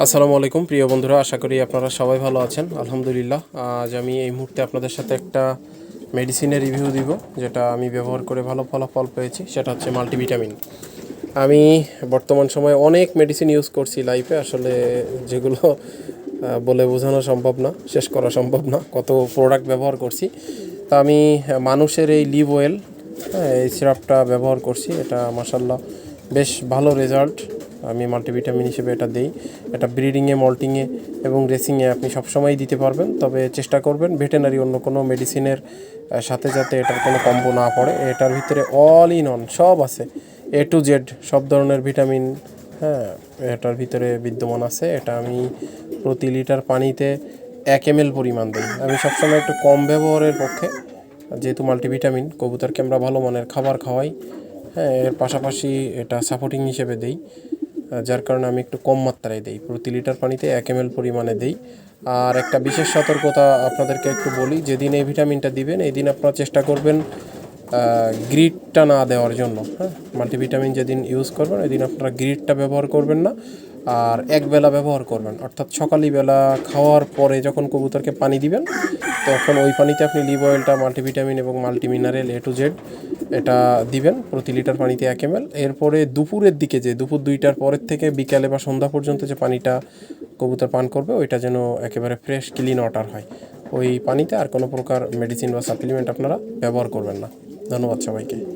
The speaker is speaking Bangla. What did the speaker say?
আসসালামু আলাইকুম প্রিয় বন্ধুরা, আশা করি আপনারা সবাই ভালো আছেন। আলহামদুলিল্লাহ। আজ আমি এই মুহূর্তে আপনাদের সাথে একটা মেডিসিনের রিভিউ দিব, যেটা আমি ব্যবহার করে ভালো ফলাফল পেয়েছি। সেটা হচ্ছে মাল্টিভিটামিন। আমি বর্তমান সময়ে অনেক মেডিসিন ইউজ করছি লাইফে, আসলে যেগুলো বলে বোঝানো সম্ভব না, শেষ করা সম্ভব না, কত প্রোডাক্ট ব্যবহার করছি। তা আমি মানুষের এই লিভ অয়েল, এই সিরাপটা ব্যবহার করছি। এটা মাশাআল্লাহ বেশ ভালো রেজাল্ট। আমি মাল্টিভিটামিন হিসেবে এটা দিই। এটা ব্রিডিংয়ে, মল্টিংয়ে এবং রেসিংয়ে আপনি সবসময়ই দিতে পারবেন, তবে চেষ্টা করবেন ভেটেনারি অন্য কোনো মেডিসিনের সাথে যাতে এটার কোনো কম্বো না পড়ে। এটার ভিতরে অল ইন অন সব আছে, A to Z সব ধরনের ভিটামিন এটার ভিতরে বিদ্যমান আছে। এটা আমি প্রতি লিটার পানিতে 1 ml পরিমাণ দিই। আমি সবসময় একটু কম ব্যবহারের পক্ষে, যেহেতু মাল্টিভিটামিন কবুতরকে আমরা ভালো মানের খাবার খাওয়াই, এর পাশাপাশি এটা সাপোর্টিং হিসেবে দেই, যার কারণে আমি একটু কম মাত্রায় দিই। প্রতি লিটার পানিতে 1 ml পরিমাণে দিই। আর একটা বিশেষ সতর্কতা আপনাদেরকে একটু বলি, যেদিন এই ভিটামিনটা দিবেন এই দিন আপনারা চেষ্টা করবেন গ্রিডটা না দেওয়ার জন্য। মাল্টিভিটামিন যেদিন ইউজ করবেন ওই দিন আপনারা গ্রিডটা ব্যবহার করবেন না, আর একবেলা ব্যবহার করবেন। অর্থাৎ সকালবেলা খাওয়ার পরে যখন কবুতরকে পানি দিবেন, তখন ওই পানিতে আপনি লিভ অয়েলটা, মাল্টিভিটামিন এবং মাল্টিমিনারেল A to Z এটা দিবেন প্রতি লিটার পানিতে 1 ml। এরপরে দুপুরের দিকে, যে দুপুর 2টার পরের থেকে বিকালে বা সন্ধ্যা পর্যন্ত যে পানিটা কবুতর পান করবে, ওইটা যেন একেবারে ফ্রেশ ক্লিন ওয়াটার হয়। ওই পানিতে আর কোনো প্রকার মেডিসিন বা সাপ্লিমেন্ট আপনারা ব্যবহার করবেন না। ধন্যবাদ সবাইকে।